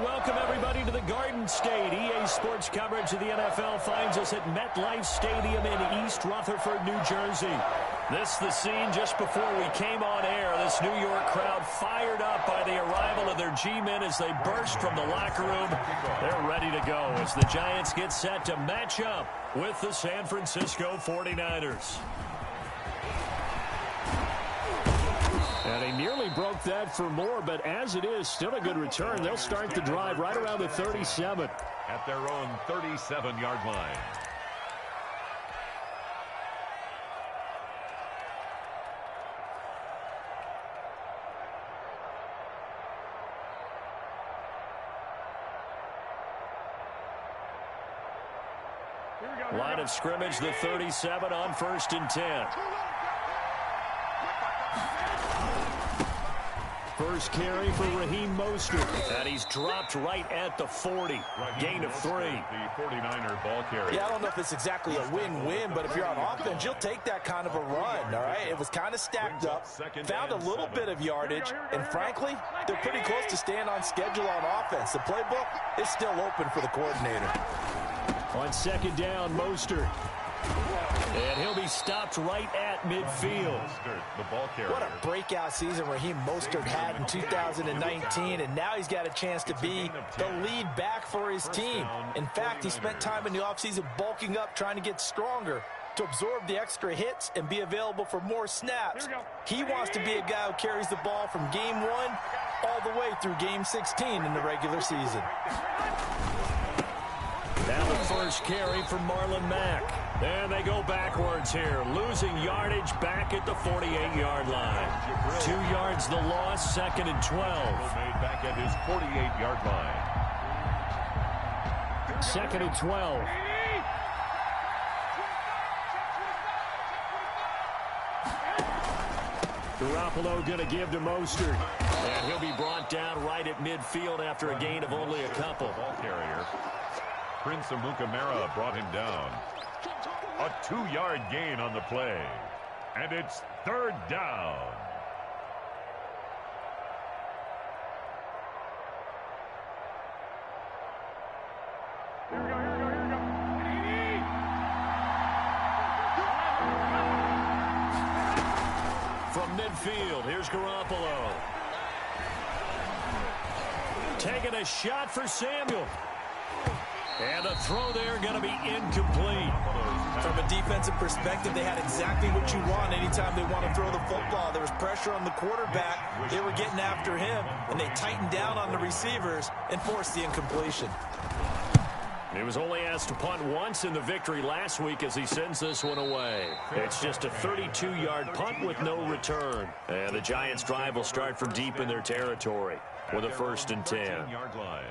welcome everybody to the Garden State. EA Sports coverage of the NFL finds us at MetLife Stadium in East Rutherford, New Jersey. This is the scene just before we came on air. This New York crowd fired up by the arrival of their G-men as they burst from the locker room. They're ready to go as the Giants get set to match up with the San Francisco 49ers. And he nearly broke that for more, but as it is, still a good return. They'll start the drive right around the 37. At their own 37-yard line. Line of scrimmage, the 37 on 1st and 10. First carry for Raheem Mostert. And he's dropped right at the 40. Gain of 3. The 49er ball carrier. Yeah, I don't know if it's exactly a win-win, but if you're on offense, you'll take that kind of a run, all right? It was kind of stacked up, found a little bit of yardage, and frankly, they're pretty close to staying on schedule on offense. The playbook is still open for the coordinator. On 2nd down, Mostert. And he'll be stopped right at midfield. The ball carrier. What a breakout season Raheem Mostert had in 2019, and now he's got a chance to be the lead back for his team. In fact, he spent time in the offseason bulking up, trying to get stronger to absorb the extra hits and be available for more snaps. He wants to be a guy who carries the ball from game 1 all the way through game 16 in the regular season. Now the first carry for Marlon Mack. And they go backwards here, losing yardage back at the 48-yard line. 2 yards the loss, 2nd and 12. Made back at his 48-yard line. 2nd and 12. Garoppolo going to give to Mostert. And he'll be brought down right at midfield after a gain of only a couple. Ball carrier. Prince Amukamara brought him down. A 2-yard gain on the play. And it's 3rd down. From midfield, here's Garoppolo. Taking a shot for Samuel. And the throw there going to be incomplete. From a defensive perspective, they had exactly what you want anytime they want to throw the football. There was pressure on the quarterback. They were getting after him, and they tightened down on the receivers and forced the incompletion. He was only asked to punt once in the victory last week as he sends this one away. It's just a 32-yard punt with no return. And the Giants' drive will start from deep in their territory with a 1st and 10. 13-yard line.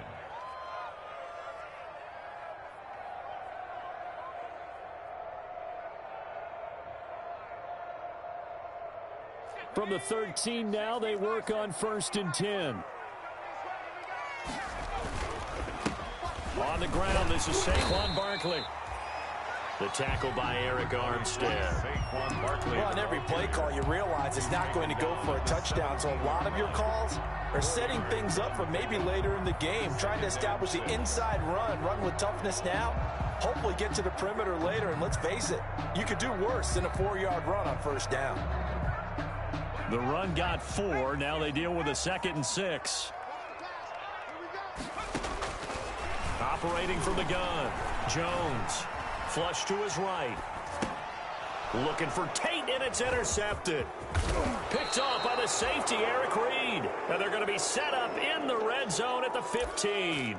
From the 13 now, they work on 1st and 10. On the ground, this is Saquon Barkley. The tackle by Eric Armstead. Saquon Barkley. Well, on every play call, you realize it's not going to go for a touchdown. So a lot of your calls are setting things up for maybe later in the game, trying to establish the inside run with toughness now. Hopefully get to the perimeter later, and let's face it, you could do worse than a 4-yard run on 1st down. The run got 4. Now they deal with a 2nd and 6. Operating from the gun. Jones. Flush to his right. Looking for Tate, and it's intercepted. Picked off by the safety, Eric Reed. And they're going to be set up in the red zone at the 15.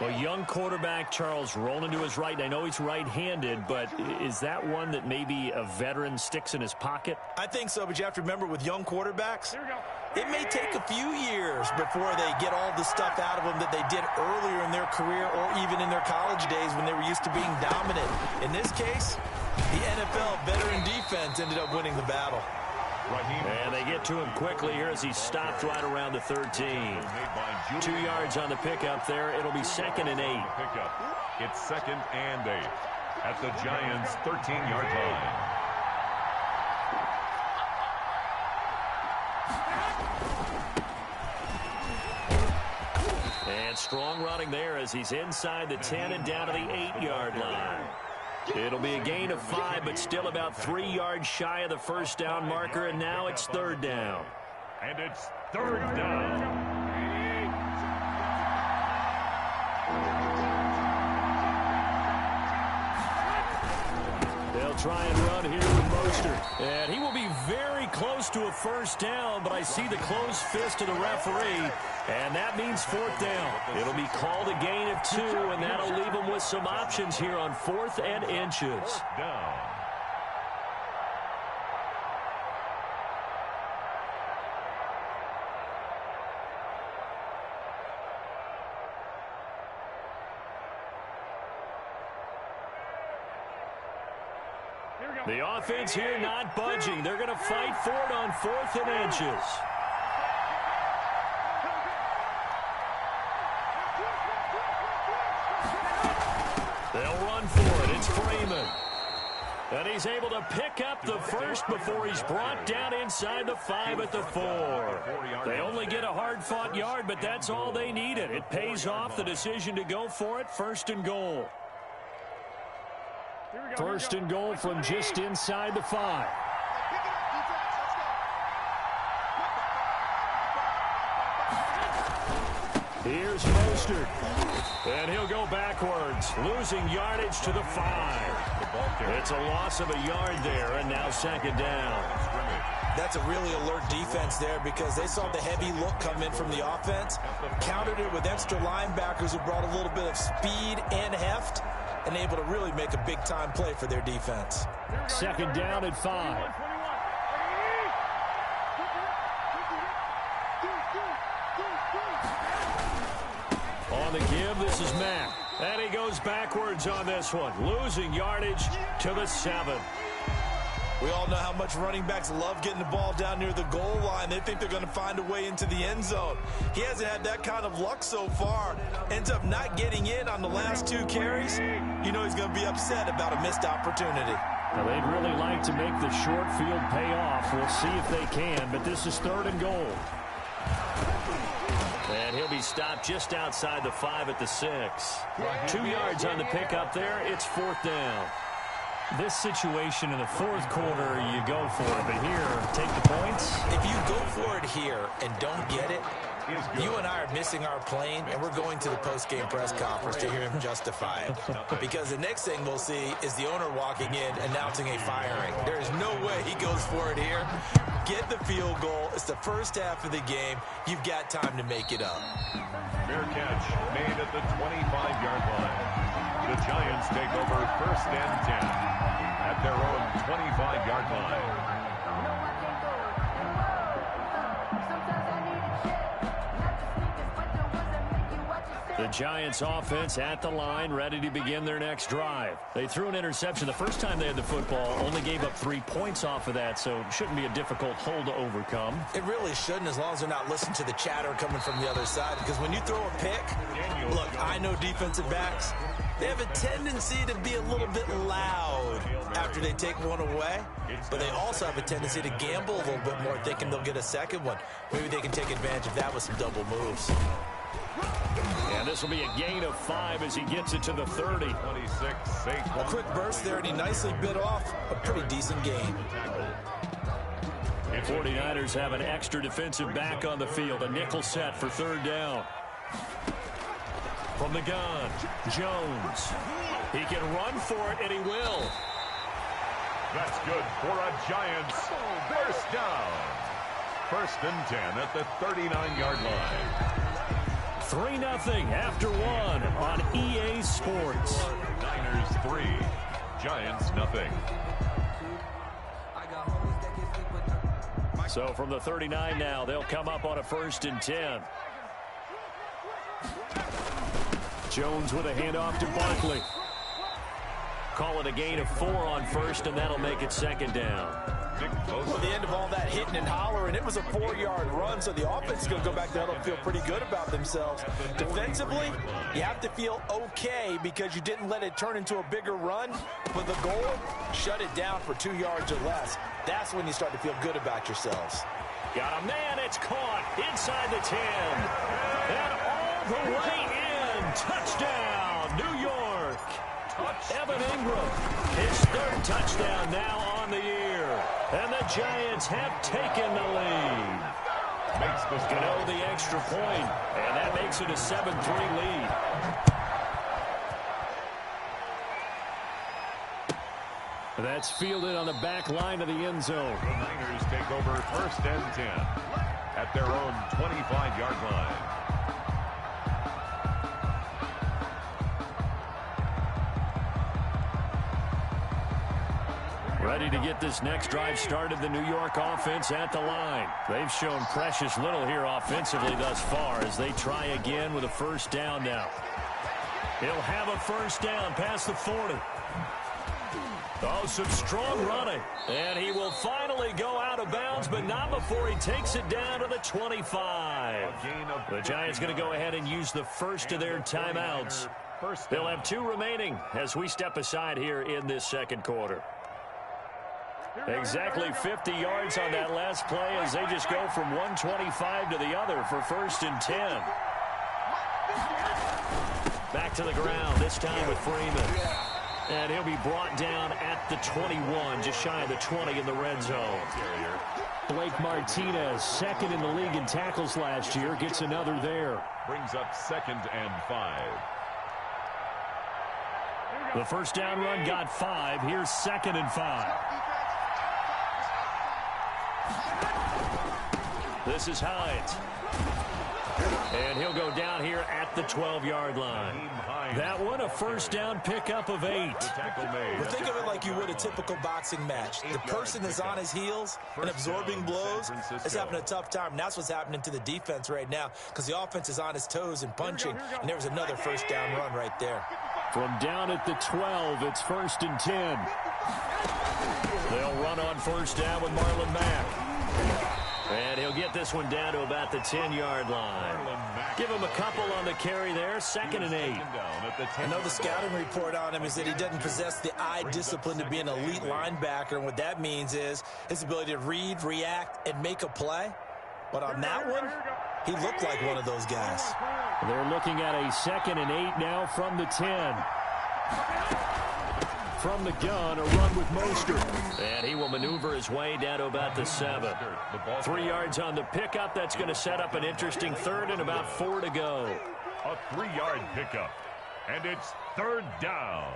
A young quarterback, Charles, rolling to his right. I know he's right-handed, but is that one that maybe a veteran sticks in his pocket? I think so, but you have to remember with young quarterbacks, it may take a few years before they get all the stuff out of them that they did earlier in their career or even in their college days when they were used to being dominant. In this case, the NFL veteran defense ended up winning the battle. And they get to him quickly here as he's stopped right around the 13. 2 yards on the pickup there. It'll be 2nd and 8. It's 2nd and 8 at the Giants' 13-yard line. And strong running there as he's inside the 10 and down to the 8-yard line. It'll be a gain of 5, but still about 3 yards shy of the first down marker, and now it's third down. And it's third down. They'll try and run here with Mostert. And he will be very close to a first down, but I see the closed fist of the referee, and that means fourth down. It'll be called a gain of 2, and that'll leave them with some options here on 4th and inches. Down. The offense here not budging. They're going to fight for it on 4th and inches. They'll run for it. It's Freeman. And he's able to pick up the first before he's brought down inside the 5 at the 4. They only get a hard-fought yard, but that's all they needed. It pays off the decision to go for it, 1st and goal. 1st and goal from just inside the 5. Here's Mostert. And he'll go backwards, losing yardage to the 5. It's a loss of a yard there, and now 2nd down. That's a really alert defense there because they saw the heavy look come in from the offense, countered it with extra linebackers who brought a little bit of speed and heft, and able to really make a big-time play for their defense. 2nd down and 5. On the give, this is Mack. And he goes backwards on this one, losing yardage to the 7. We all know how much running backs love getting the ball down near the goal line. They think they're going to find a way into the end zone. He hasn't had that kind of luck so far. Ends up not getting in on the last 2 carries. You know he's going to be upset about a missed opportunity. Now, they'd really like to make the short field pay off. We'll see if they can, but this is 3rd and goal. And he'll be stopped just outside the 5 at the 6. 2 yards on the pickup there. It's 4th down. This situation in the 4th quarter, you go for it. But here, take the points. If you go for it here and don't get it, you and I are missing our plane, and we're going to the post-game press conference to hear him justify it. Because the next thing we'll see is the owner walking in announcing a firing. There is no way he goes for it here. Get the field goal. It's the first half of the game. You've got time to make it up. Fair catch made at the 25-yard line. The Giants take over 1st and 10 at their own 25-yard line. The Giants offense at the line, ready to begin their next drive. They threw an interception the first time they had the football, only gave up 3 points off of that, so it shouldn't be a difficult hole to overcome. It really shouldn't, as long as they're not listening to the chatter coming from the other side, because when you throw a pick, look, I know defensive backs, they have a tendency to be a little bit loud after they take one away, but they also have a tendency to gamble a little bit more, thinking they'll get a second one. Maybe they can take advantage of that with some double moves. And this will be a gain of 5 as he gets it to the 30. 26, a quick burst there, and he nicely bit off a pretty decent gain. 49ers have an extra defensive back on the field, a nickel set for 3rd down. From the gun, Jones. He can run for it, and he will. That's good for a Giants first down. 1st and 10 at the 39-yard line. 3-0 after 1 on EA Sports. Niners 3, Giants 0. So from the 39 now, they'll come up on a 1st and 10. Jones with a handoff to Barkley. Call it a gain of 4 on 1st, and that'll make it 2nd down. Well, the end of all that hitting and hollering, it was a 4-yard run, so the offense is going to go back there and feel pretty good about themselves. Defensively, you have to feel okay because you didn't let it turn into a bigger run, but the goal, shut it down for 2 yards or less. That's when you start to feel good about yourselves. Got a man, it's caught inside the 10. And all all the way in. Touchdown, New York. Evan Ingram, his third touchdown now on the year. And the Giants have taken the lead. Makes the Gano the extra point, and that makes it a 7-3 lead. That's fielded on the back line of the end zone. The Niners take over 1st and 10 at their own 25-yard line. Ready to get this next drive started, the New York offense at the line. They've shown precious little here offensively thus far as they try again with a first down now. He'll have a first down past the 40. Oh, some strong running. And he will finally go out of bounds, but not before he takes it down to the 25. The Giants going to go ahead and use the first of their timeouts. They'll have 2 remaining as we step aside here in this second quarter. Exactly 50 yards on that last play as they just go from 125 to the other for 1st and 10. Back to the ground, this time with Freeman. And he'll be brought down at the 21, just shy of the 20 in the red zone. Blake Martinez, second in the league in tackles last year, gets another there. Brings up 2nd and 5. The first down run got 5. Here's 2nd and 5. This is Hines. And he'll go down here at the 12-yard line. That one, a first down pickup of 8. Well, think of it like you would a typical boxing match. The person is on his heels and absorbing blows is having a tough time. And that's what's happening to the defense right now because the offense is on his toes and punching. And there was another first down run right there. From down at the 12, it's 1st and 10. They'll run on first down with Marlon Mack. And he'll get this one down to about the 10-yard line. Give him a couple on the carry there. 2nd and 8. I know the scouting report on him is that he doesn't possess the eye discipline to be an elite linebacker. And what that means is his ability to read, react, and make a play. But on that one, he looked like one of those guys. They're looking at a 2nd and 8 now from the 10. From the gun, a run with Mostert. And he will maneuver his way down to about the 7. 3 yards on the pickup. That's going to set up an interesting 3rd and about 4 to go. A 3-yard pickup. And it's 3rd down.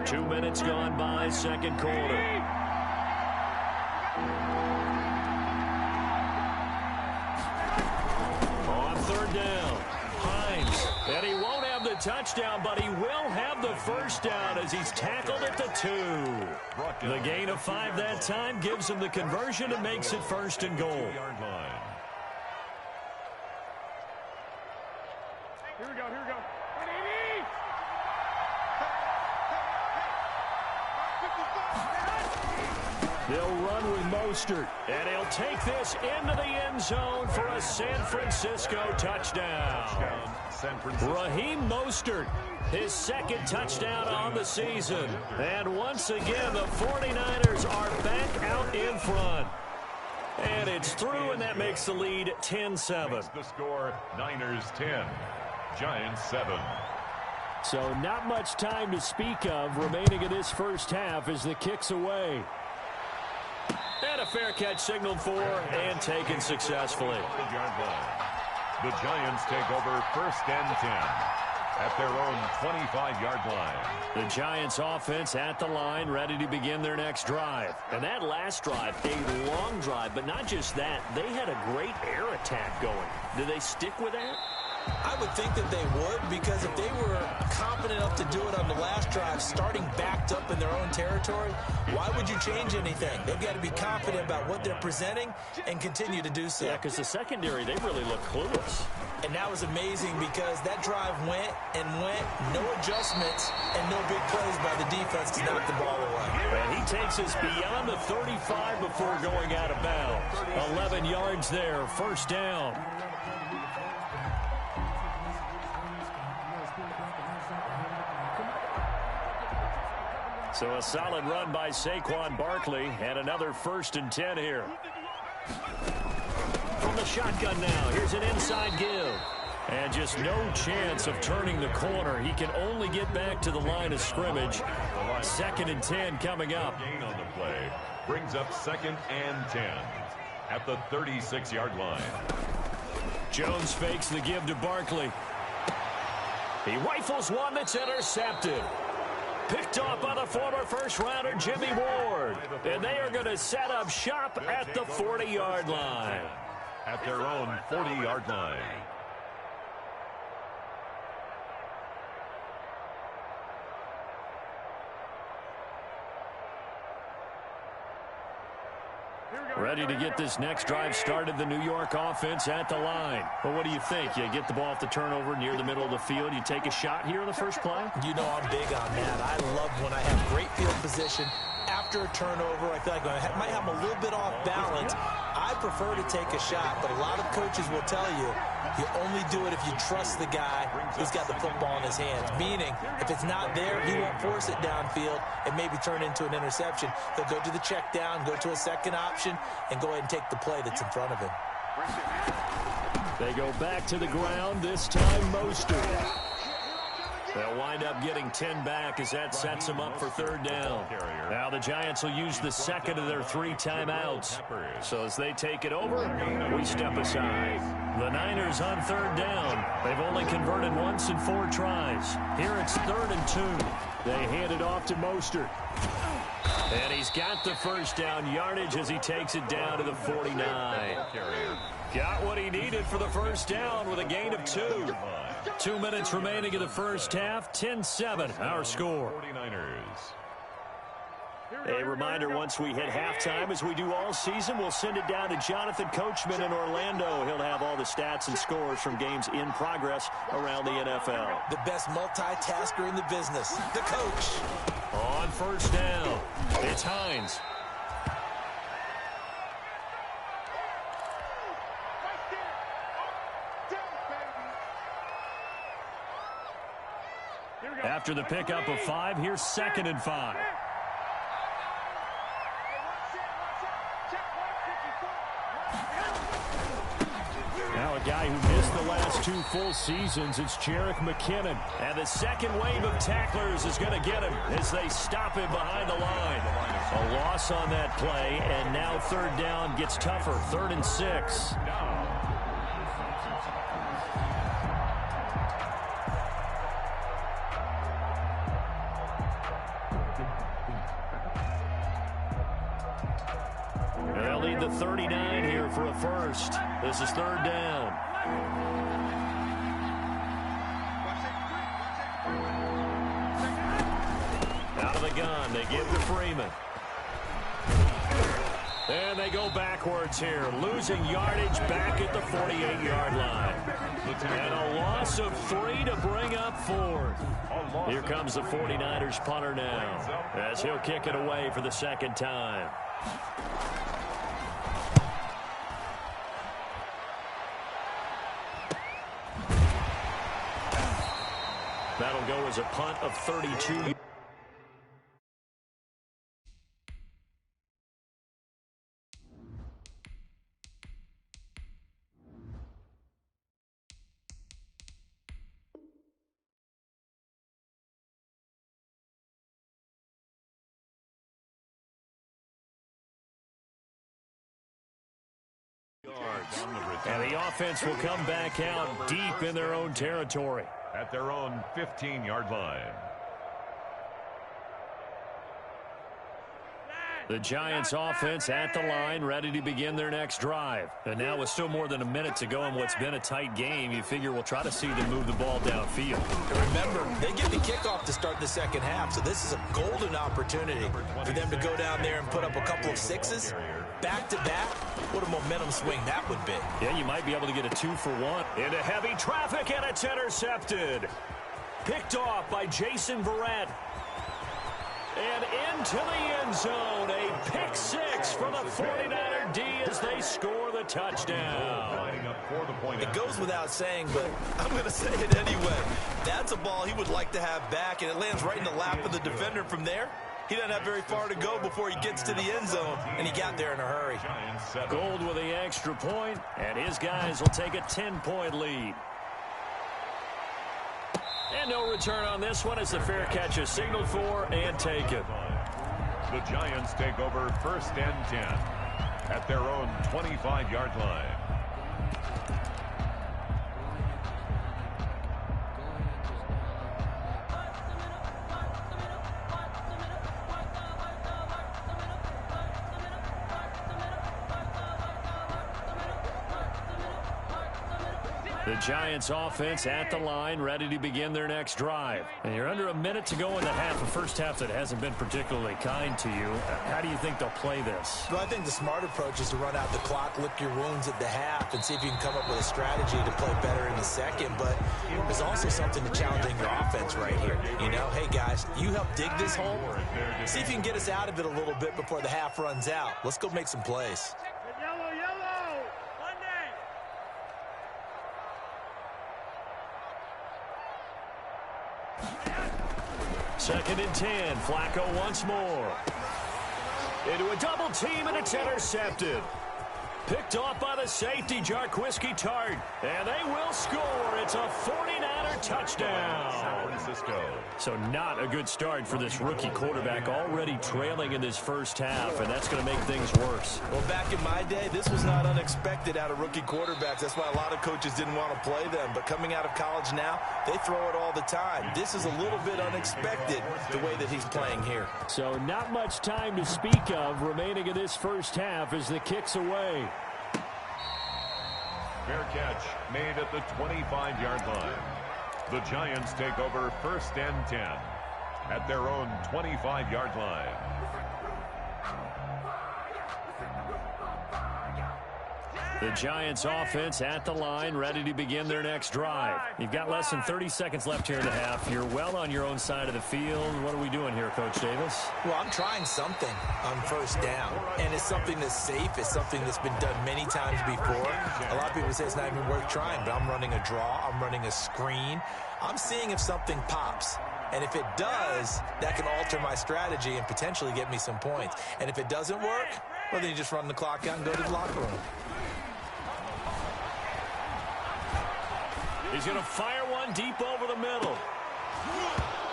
2 minutes gone by, second quarter. On 3rd down, Hines. And he won't have the touchdown, but he will have the first down as he's tackled at the 2. The gain of 5 that time gives him the conversion and makes it 1st and goal. Here we go. They'll run with Mostert, and he'll take this into the end zone for a San Francisco touchdown. Raheem Mostert, his 2nd touchdown on the season. And once again, the 49ers are back out in front. And it's through, and that makes the lead 10-7. The score, Niners 10, Giants 7. So not much time to speak of remaining in this first half as the kick's away. And a fair catch signaled for and taken successfully. The Giants take over 1st and 10 at their own 25-yard line. The Giants offense at the line, ready to begin their next drive. And that last drive, a long drive, but not just that. They had a great air attack going. Do they stick with that? I would think that they would, because if they were confident enough to do it on the last drive, starting backed up in their own territory, why would you change anything? They've got to be confident about what they're presenting and continue to do so. Yeah, because the secondary, they really look clueless. And that was amazing because that drive went and went, no adjustments and no big plays by the defense to knock the ball away. And he takes us beyond the 35 before going out of bounds. 11 yards there, first down. So a solid run by Saquon Barkley, and another 1st and 10 here. From the shotgun now, here's an inside give. And just no chance of turning the corner. He can only get back to the line of scrimmage. 2nd and 10 coming up. Gain on the play brings up 2nd and 10 at the 36-yard line. Jones fakes the give to Barkley. He rifles one that's intercepted. Picked off by the former first-rounder Jimmy Ward. And they are going to set up shop at the 40-yard line. At their own 40-yard line. Ready to get this next drive started, the New York offense at the line. Well, what do you think? You get the ball off the turnover near the middle of the field. You take a shot here in the first play? You know I'm big on that. I love when I have great field position after a turnover. I feel like I might have a little bit off balance. I prefer to take a shot, but a lot of coaches will tell you only do it if you trust the guy who's got the football in his hands. Meaning, if it's not there, he won't force it downfield and maybe turn into an interception. He'll go to the check down, go to a second option, and go ahead and take the play that's in front of him. They go back to the ground, this time Mostert. They'll wind up getting 10 back as that sets them up for 3rd down. Now the Giants will use the 2nd of their 3 timeouts. So as they take it over, we step aside. The Niners on 3rd down. They've only converted once in 4 tries. Here it's 3rd and 2. They hand it off to Mostert. And he's got the first down yardage as he takes it down to the 49. Got what he needed for the first down with a gain of 2. 2 minutes remaining in the first half. 10-7, our score. 49ers. A reminder, once we hit halftime, as we do all season, we'll send it down to Jonathan Coachman in Orlando. He'll have all the stats and scores from games in progress around the NFL. The best multitasker in the business, the coach. On first down, it's Hines. After the pickup of 5, here's 2nd and 5. Now a guy who missed the last 2 full seasons, it's Jerick McKinnon. And the second wave of tacklers is going to get him as they stop him behind the line. A loss on that play, and now 3rd down gets tougher. 3rd and 6. They'll lead the 39 here for a first. This is 3rd down. Out of the gun, they give to Freeman. And they go backwards here, losing yardage back at the 48-yard line. And a loss of 3 to bring up 4th. Here comes the 49ers punter now, as he'll kick it away for the 2nd time. That'll go as a punt of 32. And the offense will come back out deep in their own territory. At their own 15-yard line. The Giants offense at the line, ready to begin their next drive. And now with still more than a minute to go in what's been a tight game, you figure we'll try to see them move the ball downfield. And remember, they get the kickoff to start the 2nd half, so this is a golden opportunity for them to go down there and put up a couple of 6s. Back-to-back, what a momentum swing that would be. Yeah, you might be able to get a 2-for-1. Into heavy traffic, and it's intercepted. Picked off by Jason Verrett. And into the end zone, a pick 6 for the 49er D as they score the touchdown. It goes without saying, but I'm going to say it anyway. That's a ball he would like to have back, and it lands right in the lap of the defender from there. He doesn't have very far to go before he gets to the end zone, and he got there in a hurry. Gold with the extra point, and his guys will take a 10-point lead. And no return on this one as the fair catch is signaled for and taken. The Giants take over 1st and 10 at their own 25-yard line. The Giants offense at the line, ready to begin their next drive. And you're under a minute to go in the half, a first half that hasn't been particularly kind to you. How do you think they'll play this? Well, I think the smart approach is to run out the clock, lick your wounds at the half, and see if you can come up with a strategy to play better in the second. But there's also something to challenging your offense right here. You know, hey, guys, you help dig this hole. See if you can get us out of it a little bit before the half runs out. Let's go make some plays. Second and 10. Flacco once more. Into a double team, and it's intercepted. Picked off by the safety, Jarquiski Tart. And they will score. It's a 49er touchdown. San Francisco. So not a good start for this rookie quarterback, already trailing in this first half, and that's going to make things worse. Well, back in my day, this was not unexpected out of rookie quarterbacks. That's why a lot of coaches didn't want to play them. But coming out of college now, they throw it all the time. This is a little bit unexpected, the way that he's playing here. So not much time to speak of remaining in this first half as the kick's away. Fair catch made at the 25-yard line. The Giants take over 1st and 10 at their own 25-yard line. The Giants offense at the line, ready to begin their next drive. You've got less than 30 seconds left here in the half. You're well on your own side of the field. What are we doing here, Coach Davis? Well, I'm trying something on first down, and it's something that's safe. It's something that's been done many times before. A lot of people say it's not even worth trying, but I'm running a draw. I'm running a screen. I'm seeing if something pops. And if it does, that can alter my strategy and potentially get me some points. And if it doesn't work, well, then you just run the clock out and go to the locker room. He's going to fire one deep over the middle.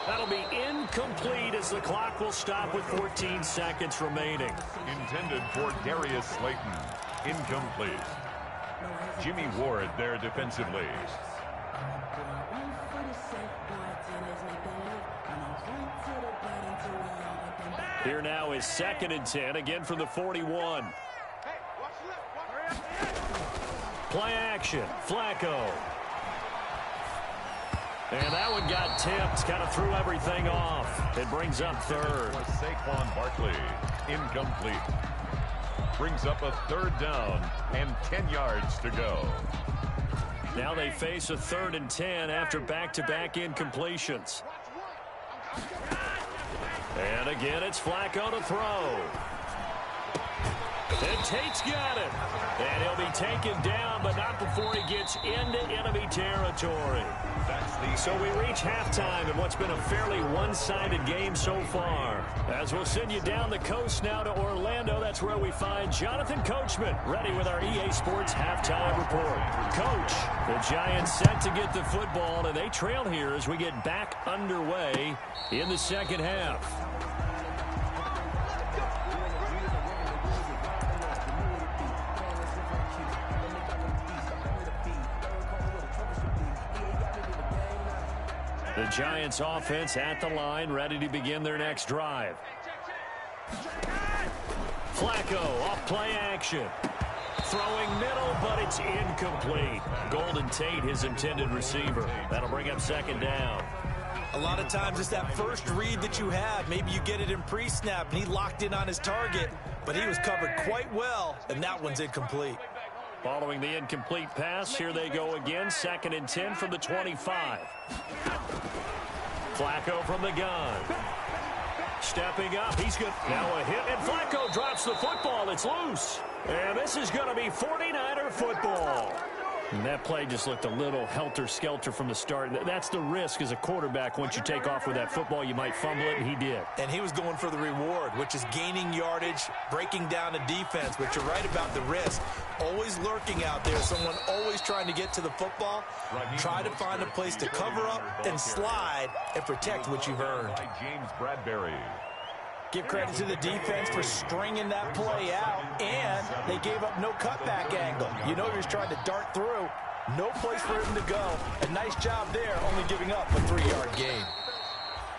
That'll be incomplete as the clock will stop with 14 seconds remaining. Intended for Darius Slayton. Incomplete. Jimmy Ward there defensively. Here now is 2nd and 10, again from the 41. Play action, Flacco. And that one got tipped, kind of threw everything off. It brings up 3rd. Saquon Barkley, incomplete. Brings up a 3rd down and 10 yards to go. Now they face a 3rd and 10 after back-to-back incompletions. And again, it's Flacco to throw. And Tate's got it. And he'll be taken down, but not before he gets into enemy territory. So we reach halftime in what's been a fairly one-sided game so far. As we'll send you down the coast now to Orlando, that's where we find Jonathan Coachman ready with our EA Sports Halftime Report. Coach, the Giants set to get the football, and they trail here as we get back underway in the second half. The Giants offense at the line, ready to begin their next drive. Flacco off play action. Throwing middle, but it's incomplete. Golden Tate, his intended receiver. That'll bring up 2nd down. A lot of times it's that first read that you have. Maybe you get it in pre-snap, and he locked in on his target, but he was covered quite well, and that one's incomplete. Following the incomplete pass, here they go again. 2nd and 10 from the 25. Flacco from the gun. Stepping up, he's good. Now a hit, and Flacco drops the football. It's loose. And this is going to be 49er football. And that play just looked a little helter-skelter from the start. That's the risk as a quarterback. Once you take off with that football, you might fumble it, and he did. And he was going for the reward, which is gaining yardage, breaking down a defense. But you're right about the risk. Always lurking out there, someone always trying to get to the football. Try to find a place to cover up and slide and protect what you've earned. James Bradbury. Give credit to the defense for stringing that play out, and they gave up no cutback angle. You know he was trying to dart through. No place for him to go. A nice job there, only giving up a 3-yard gain.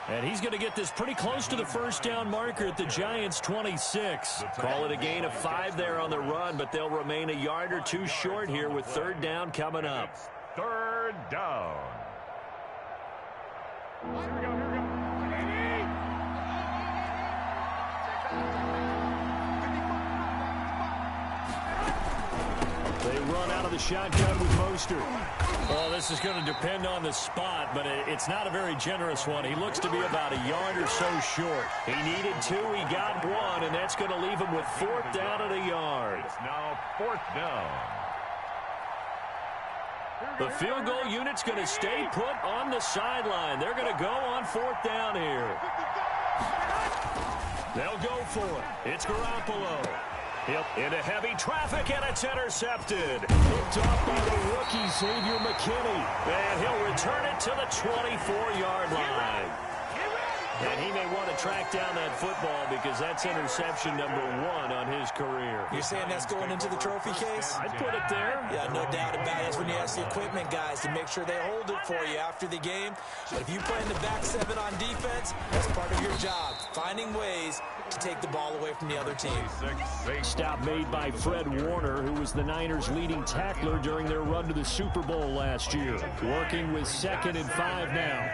And he's going to get this pretty close to the first down marker at the Giants' 26. Call it a gain of 5 there on the run, but they'll remain a yard or two short here with third down coming up. Third down. Here we go. They run out of the shotgun with Mostert. Well, this is going to depend on the spot, but it's not a very generous one. He looks to be about a yard or so short. He needed 2, he got 1, and that's going to leave him with fourth down at a yard. It's now fourth down. The field goal unit's going to stay put on the sideline. They're going to go on fourth down here. They'll go for it. It's Garoppolo. Into heavy traffic, and it's intercepted. Picked off by the rookie, Xavier McKinney. And he'll return it to the 24-yard line. And he may want to track down that football because that's interception number 1 on his career. You're saying that's going into the trophy case? I'd put it there. Yeah, no doubt about it. That's when you ask the equipment guys to make sure they hold it for you after the game. But if you play in the back 7 on defense, that's part of your job, finding ways to take the ball away from the other team. Stop made by Fred Warner, who was the Niners' leading tackler during their run to the Super Bowl last year. Working with 2nd and 5 now.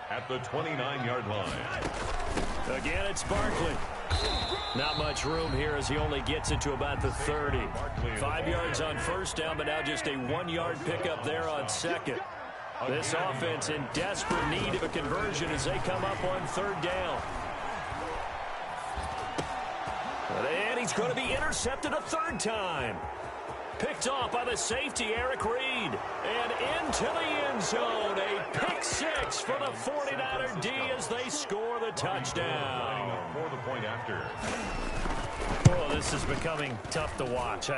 At the 29-yard line. Again, it's Barkley. Not much room here as he only gets it to about the 30. 5 yards on first down, but now just a 1-yard pickup there on second. This offense in desperate need of a conversion as they come up on third down. And he's going to be intercepted a 3rd time. Picked off by the safety, Eric Reed. And into the end zone. A pick 6 for the 49er D as they score the touchdown. For the point after. Oh, this is becoming tough to watch.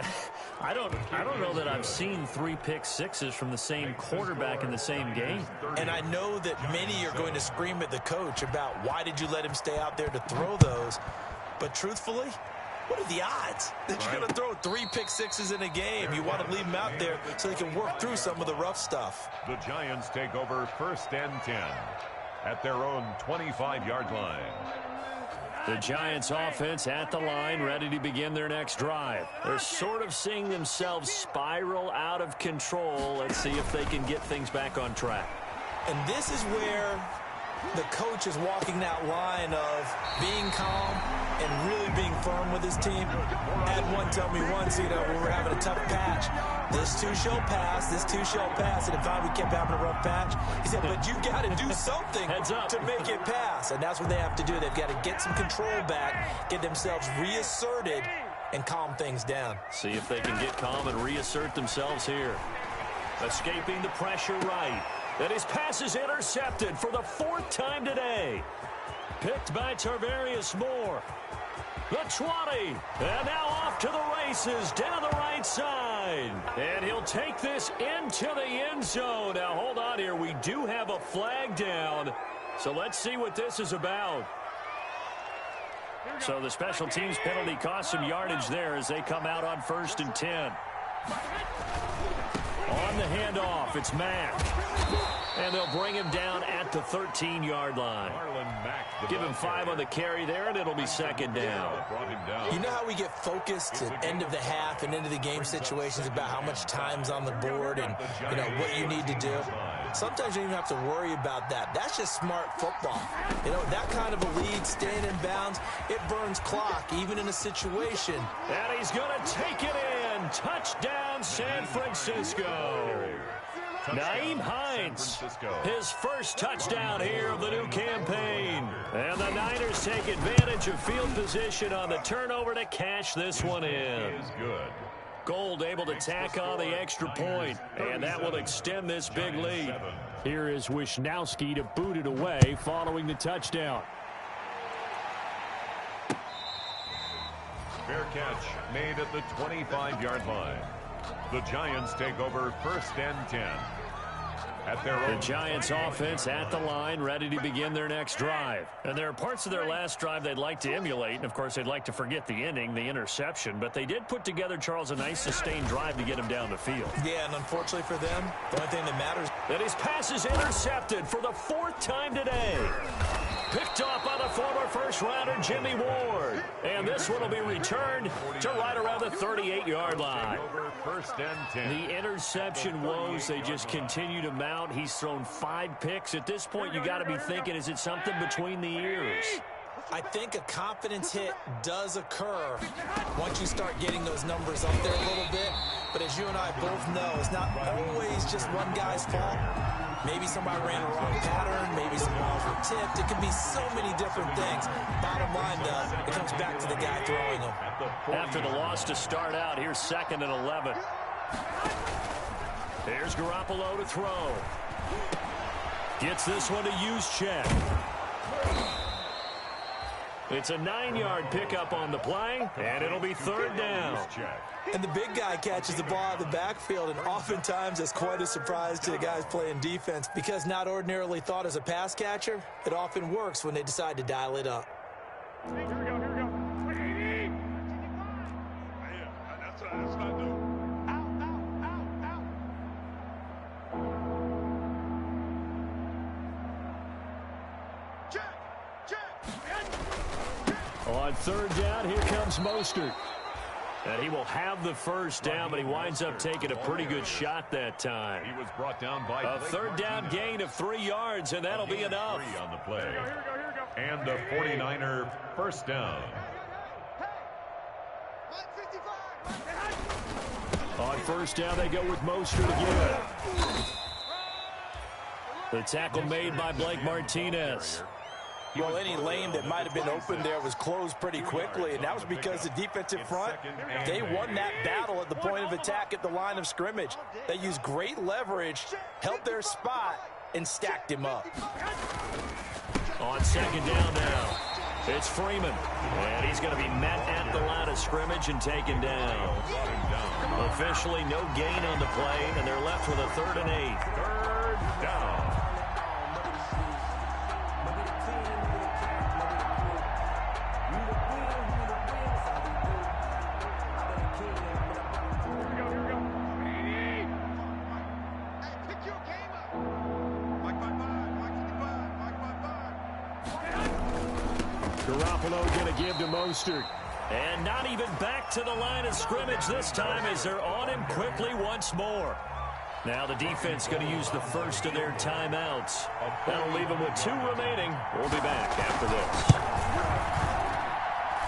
I don't know that I've seen 3 pick 6s from the same quarterback in the same game. And I know that many are going to scream at the coach about why did you let him stay out there to throw those. But truthfully, what are the odds that you're going to throw 3 pick 6s in a game? You want to leave them out there so they can work through some of the rough stuff. The Giants take over 1st and 10 at their own 25-yard line. The Giants offense at the line, ready to begin their next drive. They're sort of seeing themselves spiral out of control. Let's see if they can get things back on track. And this is where the coach is walking that line of being calm and really being firm with his team. I had one tell me once, when we're having a tough patch, this too shall pass, this too shall pass. And if we kept having a rough patch, he said, but you got to do something to make it pass. And that's what they have to do. They've got to get some control back, get themselves reasserted, and calm things down. See if they can get calm and reassert themselves here. Escaping the pressure right. And his pass is intercepted for the 4th time today. Picked by Tarvarius Moore. The 20. And now off to the races down the right side. And he'll take this into the end zone. Now, hold on here. We do have a flag down. So let's see what this is about. So the special teams penalty cost some yardage there as they come out on 1st and 10. On the handoff, it's Mack. And they'll bring him down at the 13-yard line. Give him 5 on the carry there, and it'll be 2nd down. You know how we get focused at end of the half and into the game situations about how much time's on the board and, what you need to do? Sometimes you don't even have to worry about that. That's just smart football. That kind of a lead, staying in bounds, it burns clock, even in a situation. And he's going to take it in. Touchdown, San Francisco. Nyheim Hines, his first touchdown here of the new campaign. And the Niners take advantage of field position on the turnover to cash this one in. Is good. Gold able to tack on the extra point, and that will extend this big lead. Here is Wisnowski to boot it away following the touchdown. Fair catch made at the 25-yard line. The Giants take over 1st and 10. At their own. The Giants offense at the line, ready to begin their next drive. And there are parts of their last drive they'd like to emulate, and of course they'd like to forget the ending, the interception, but they did put together, Charles, a nice sustained drive to get him down the field. Yeah, and unfortunately for them, the only thing that matters. And his pass is intercepted for the 4th time today. Picked off by the former first-rounder Jimmy Ward. And this one will be returned to right around the 38-yard line. First and 10. The interception woes, they just continue to mount. He's thrown 5 picks. At this point, you got to be thinking, is it something between the ears? I think a confidence hit does occur once you start getting those numbers up there a little bit. But as you and I both know, it's not always just one guy's fault. Maybe somebody ran a wrong pattern. Maybe some balls were tipped. It can be so many different things. Bottom line, though, it comes back to the guy throwing them. After the loss to start out, here's 2nd and 11. Here's Garoppolo to throw. Gets this one to Juszczyk. It's a 9-yard pickup on the play, and it'll be 3rd down. And the big guy catches the ball out of the backfield, and oftentimes it's quite a surprise to the guys playing defense because not ordinarily thought as a pass catcher, it often works when they decide to dial it up. Here we go. That's what I do. Out. Check. On 3rd down, here comes Mostert. And he will have the first down, but he winds up taking a pretty good shot that time. He was brought down by a 3rd down gain of 3 yards, and that'll be enough. 3 on the play. And the 49er first down. On 1st down, they go with Mostert again. The tackle made by Blake Martinez. Well, any lane that might have been open there was closed pretty quickly, and that was because the defensive front, they won that battle at the point of attack at the line of scrimmage. They used great leverage, held their spot, and stacked him up. On 2nd down now, it's Freeman. And he's going to be met at the line of scrimmage and taken down. Officially no gain on the play, and they're left with a 3rd and 8. 3rd down. Garoppolo going to give to Mostert. And not even back to the line of scrimmage this time as they're on him quickly once more. Now the defense going to use the first of their timeouts. That'll leave them with 2 remaining. We'll be back after this.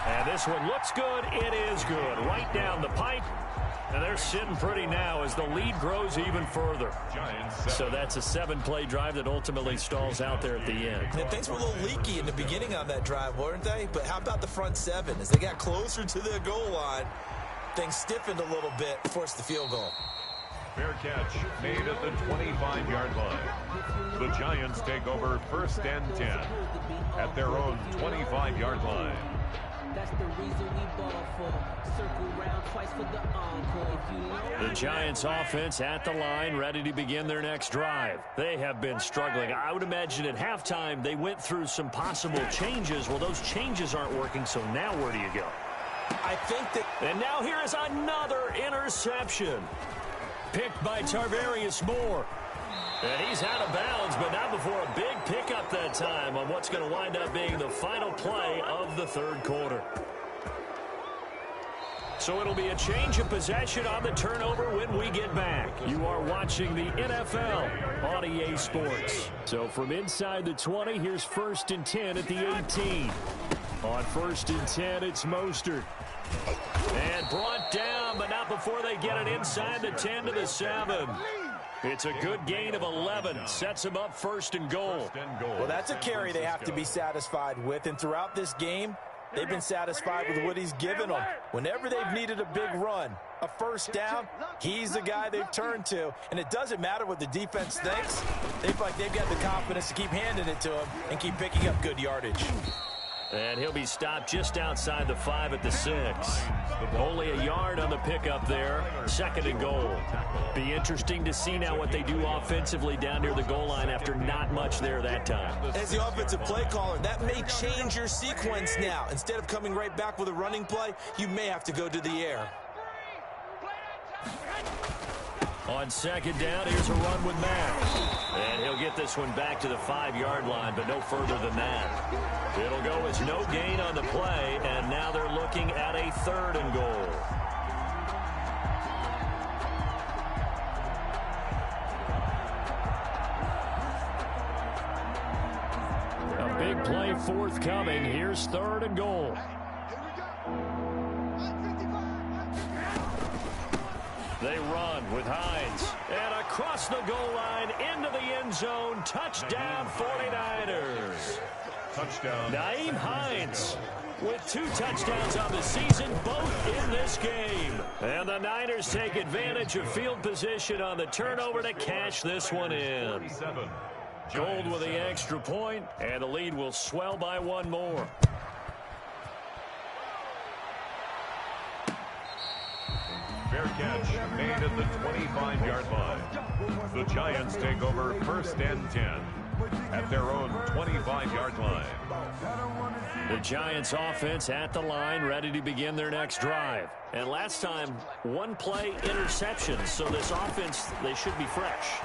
And this one looks good. It is good. Right down the pipe. And they're sitting pretty now as the lead grows even further. So that's a 7-play drive that ultimately stalls out there at the end. And things were a little leaky in the beginning on that drive, weren't they? But how about the front 7? As they got closer to their goal line, things stiffened a little bit, forced the field goal. Fair catch made at the 25-yard line. The Giants take over 1st and 10 at their own 25-yard line. That's the reason we ball for. Circle round twice for the encore. The Giants offense at the line, ready to begin their next drive. They have been struggling. I would imagine at halftime they went through some possible changes. Well, those changes aren't working, so now where do you go? I think that... And now here is another interception. Picked by Tarvarius Moore. And he's out of bounds, but not before a big pickup that time on what's going to wind up being the final play of the 3rd quarter. So it'll be a change of possession on the turnover when we get back. You are watching the NFL on EA Sports. So from inside the 20, here's 1st and 10 at the 18. On 1st and 10, it's Mostert. And brought down, but not before they get it inside the 10 to the 7. It's a good gain of 11. Sets him up 1st and goal. Well, that's a carry they have to be satisfied with. And throughout this game, they've been satisfied with what he's given them. Whenever they've needed a big run, a first down, he's the guy they've turned to. And it doesn't matter what the defense thinks. They feel like they've got the confidence to keep handing it to him and keep picking up good yardage. And he'll be stopped just outside the 5 at the 6. Only a yard on the pickup there. 2nd and goal. Be interesting to see now what they do offensively down near the goal line after not much there that time. As the offensive play caller, that may change your sequence now. Instead of coming right back with a running play, you may have to go to the air. On 2nd down, here's a run with Mack. And he'll get this one back to the 5-yard line, but no further than that. It'll go as no gain on the play, and now they're looking at a 3rd and goal. A big play forthcoming. Here's 3rd and goal. They run with Hines. And across the goal line into the end zone. Touchdown 49ers. Touchdown. Nyheim Hines with 2 touchdowns on the season, both in this game. And the Niners take advantage of field position on the turnover to cash this one in. Gold with the extra point, and the lead will swell by 1 more. Fair catch made at the 25-yard line. The Giants take over 1st and 10 at their own 25-yard line. The Giants offense at the line, ready to begin their next drive. And last time, 1-play interception. So this offense, they should be fresh.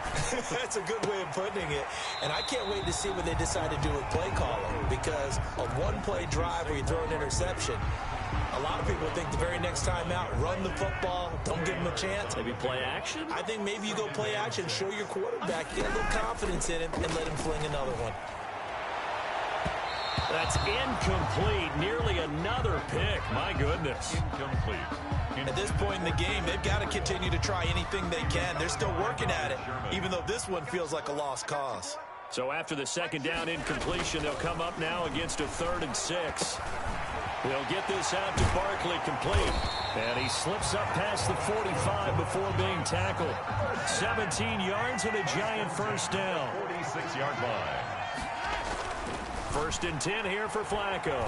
That's a good way of putting it. And I can't wait to see what they decide to do with play calling. Because a 1-play drive where you throw an interception, a lot of people think the very next time out, run the football, don't give him a chance. Maybe play action? I think maybe you go play action, show your quarterback, get a little confidence in him, and let him fling another one. That's incomplete. Nearly another pick. My goodness. Incomplete. At this point in the game, they've got to continue to try anything they can. They're still working at it, even though this one feels like a lost cause. So after the 2nd down incompletion, they'll come up now against a 3rd and 6. They'll get this out to Barkley complete. And he slips up past the 45 before being tackled. 17 yards and a giant first down. 46-yard line. 1st and 10 here for Flacco.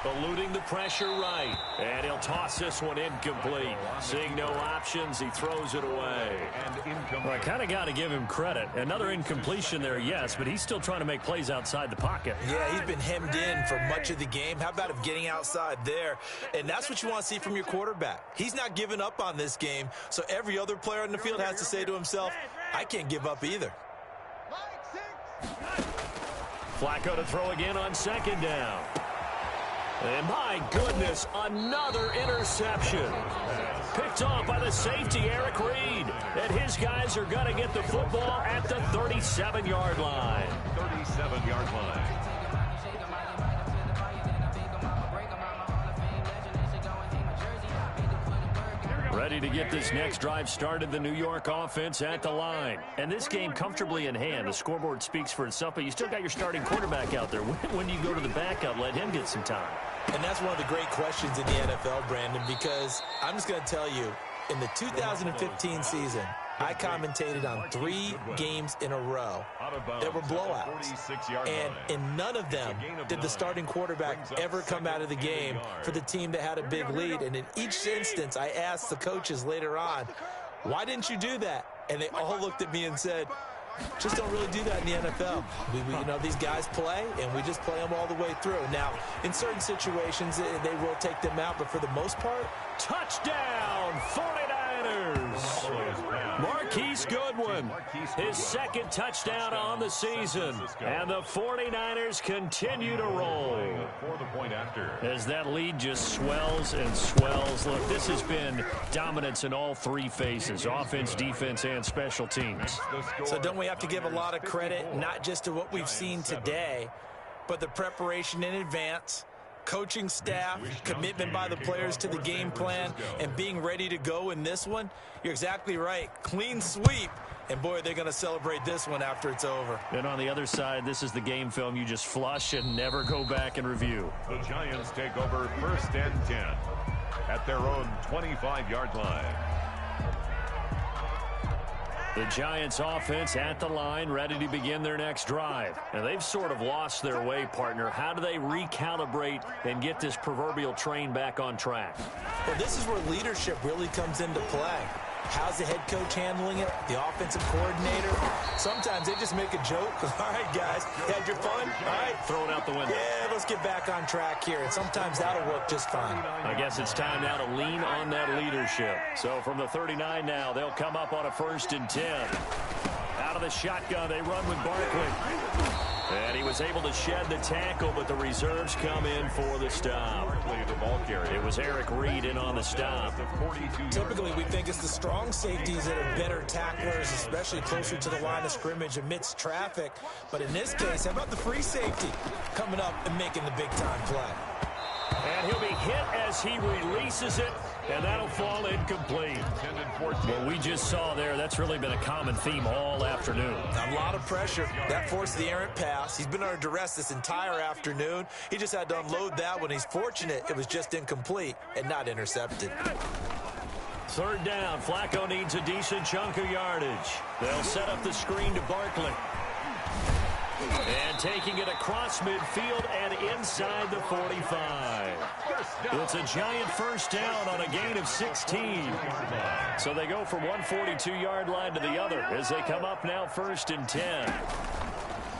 Eluding the pressure right. And he'll toss this one incomplete. Seeing no options, he throws it away. And incomplete. Well, I kind of got to give him credit. Another incompletion there, yes, but he's still trying to make plays outside the pocket. Yeah, he's been hemmed in for much of the game. How about him getting outside there? And that's what you want to see from your quarterback. He's not giving up on this game, so every other player on the field has to say to himself, I can't give up either. Flacco to throw again on 2nd down. And my goodness, another interception. Picked off by the safety, Eric Reed. And his guys are going to get the football at the 37-yard line. 37-yard line. Ready to get this next drive started, the New York offense at the line. And this game comfortably in hand. The scoreboard speaks for itself, but you still got your starting quarterback out there. When do you go to the backup, let him get some time? And that's one of the great questions in the NFL, Brandon, because I'm just going to tell you, in the 2015 season, I commentated on 3 games in a row that were blowouts. And in none of them did the starting quarterback ever come out of the game for the team that had a big lead. And in each instance, I asked the coaches later on, why didn't you do that? And they all looked at me and said, just don't really do that in the NFL. You know, these guys play, and we just play them all the way through. Now, in certain situations, they will take them out, but for the most part, touchdown, 49ers. Marquise Goodwin, his 2nd touchdown on the season. And the 49ers continue to roll. For the point after. As that lead just swells and swells. Look, this has been dominance in all 3 phases, offense, defense, and special teams. So don't we have to give a lot of credit, not just to what we've seen today, but the preparation in advance, coaching staff, commitment by the players to the game plan, and being ready to go in this one, you're exactly right. Clean sweep. And, boy, they're going to celebrate this one after it's over. And on the other side, this is the game film you just flush and never go back and review. The Giants take over 1st and 10 at their own 25-yard line. The Giants offense at the line, ready to begin their next drive. And they've sort of lost their way, partner. How do they recalibrate and get this proverbial train back on track? Well, this is where leadership really comes into play. How's the head coach handling it? The offensive coordinator? Sometimes they just make a joke. All right, guys, you had your fun? All right. Throw it out the window. Yeah, let's get back on track here. And sometimes that'll work just fine. I guess it's time now to lean on that leadership. So from the 39 now, they'll come up on a 1st and 10. Out of the shotgun, they run with Barkley. And he was able to shed the tackle, but the reserves come in for the stop. It was Eric Reed in on the stop. Typically, we think it's the strong safeties that are better tacklers, especially closer to the line of scrimmage amidst traffic. But in this case, how about the free safety coming up and making the big-time play? And he'll be hit as he releases it, and that'll fall incomplete. What we just saw there, that's really been a common theme all afternoon. A lot of pressure. That forced the errant pass. He's been under duress this entire afternoon. He just had to unload that one. He's fortunate it was just incomplete and not intercepted. 3rd down. Flacco needs a decent chunk of yardage. They'll set up the screen to Barkley. And taking it across midfield and inside the 45. It's a giant 1st down on a gain of 16. So they go from one 42-yard line to the other as they come up now 1st and 10.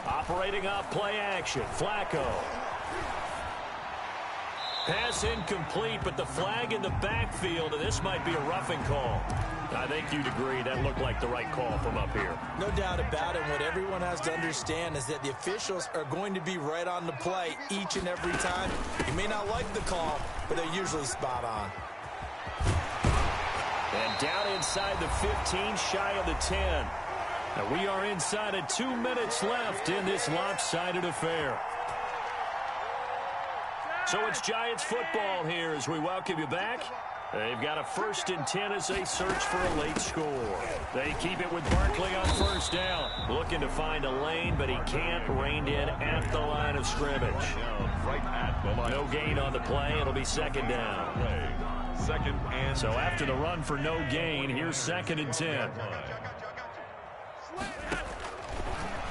Operating off play action. Flacco. Pass incomplete, but the flag in the backfield, and this might be a roughing call. I think you'd agree that looked like the right call from up here. No doubt about it. What everyone has to understand is that the officials are going to be right on the play each and every time. You may not like the call, but they're usually spot on. And down inside the 15, shy of the 10. And we are inside of 2 minutes left in this lopsided affair. So it's Giants football here as we welcome you back. They've got a 1st and 10 as they search for a late score. They keep it with Barkley on 1st down. Looking to find a lane, but he can't. Reined in at the line of scrimmage. No gain on the play. It'll be 2nd down. So after the run for no gain, here's 2nd and 10.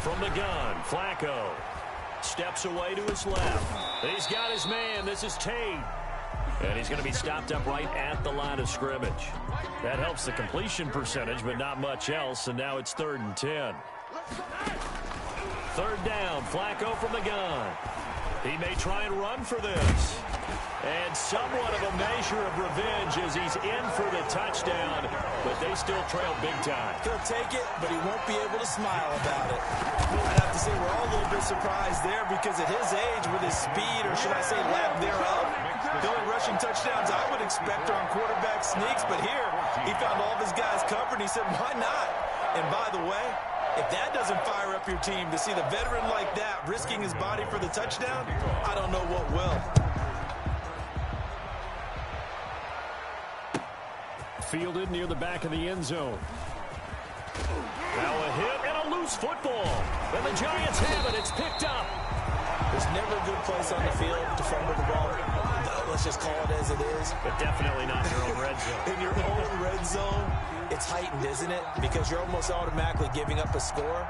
From the gun, Flacco steps away to his left. He's got his man. This is Tate. And he's going to be stopped up right at the line of scrimmage. That helps the completion percentage, but not much else. And now it's 3rd and 10. 3rd down, Flacco from the gun. He may try and run for this. And somewhat of a measure of revenge as he's in for the touchdown, but they still trail big time. He'll take it, but he won't be able to smile about it. I'd have to say we're all a little bit surprised there because at his age, with his speed, or should I say lack thereof, the only rushing touchdowns I would expect are on quarterback sneaks, but here he found all of his guys covered, and he said, why not? And by the way, if that doesn't fire up your team to see the veteran like that risking his body for the touchdown, I don't know what will. Fielded near the back of the end zone. Now a hit and a loose football. And the Giants have it. It's picked up. There's never a good place on the field to fumble the ball. Let's just call it as it is. But definitely not in your own red zone. In your own red zone, it's heightened, isn't it? Because you're almost automatically giving up a score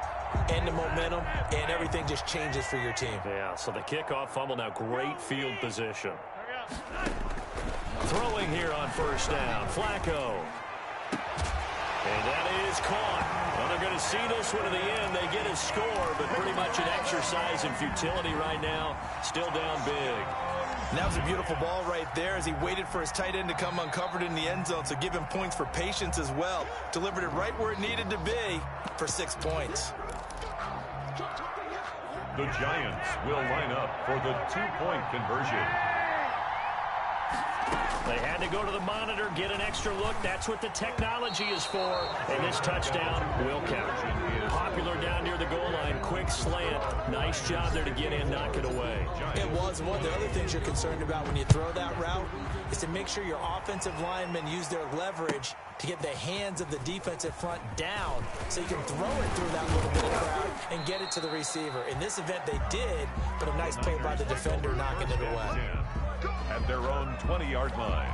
and the momentum, and everything just changes for your team. Yeah, so the kickoff fumble, now great field position. Throwing here on 1st down, Flacco. And that is caught. Well, they're going to see this one to the end. They get a score, but pretty much an exercise in futility right now. Still down big. And that was a beautiful ball right there as he waited for his tight end to come uncovered in the end zone, so give him points for patience as well. Delivered it right where it needed to be for 6 points. The Giants will line up for the 2-point conversion. They had to go to the monitor, get an extra look. That's what the technology is for. And this touchdown will count. Popular down near the goal line. Quick slant. Nice job there to get in, knock it away. It was. One of the other things you're concerned about when you throw that route is to make sure your offensive linemen use their leverage to get the hands of the defensive front down so you can throw it through that little bit of crowd and get it to the receiver. In this event, they did, but a nice play by the defender knocking it away. At their own 20-yard line.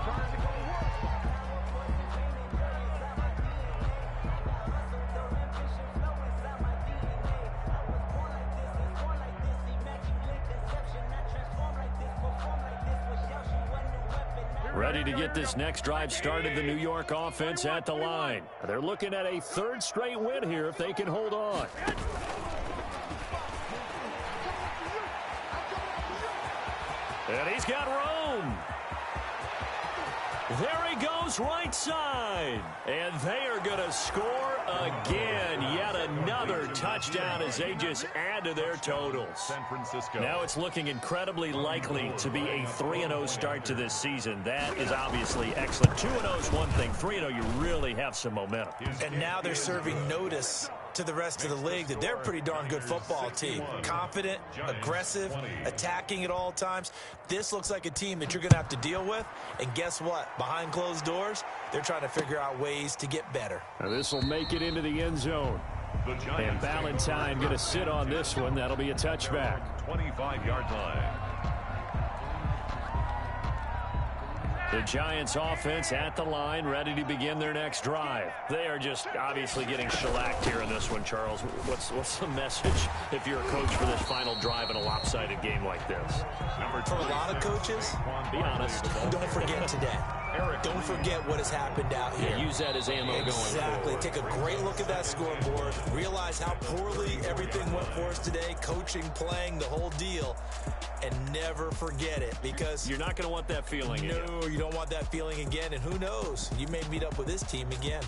Ready to get this next drive started, the New York offense at the line. They're looking at a third straight win here if they can hold on. And he's got room. There he goes, right side. And they are going to score again. Yet another touchdown as they just add to their totals. San Francisco. Now it's looking incredibly likely to be a 3-0 start to this season. That is obviously excellent. 2-0 is one thing. 3-0, you really have some momentum. And now they're serving notice to the rest of the league that they're a pretty darn good football team. Confident, aggressive, attacking at all times. This looks like a team that you're going to have to deal with. And guess what? Behind closed doors, they're trying to figure out ways to get better. Now this will make it into the end zone. And Valentine going to sit on this one. That'll be a touchback. 25-yard line. The Giants offense at the line, ready to begin their next drive. They are just obviously getting shellacked here in this one, Charles. What's the message if you're a coach for this final drive in a lopsided game like this? For a lot of coaches, be honest. Don't forget today. Don't forget what has happened out here. Yeah, use that as ammo going forward. Exactly. Take a great look at that scoreboard. Realize how poorly everything went for us today. Coaching, playing, the whole deal. And never forget it, because you're not going to want that feeling again. No, you don't want that feeling again. And who knows? You may meet up with this team again.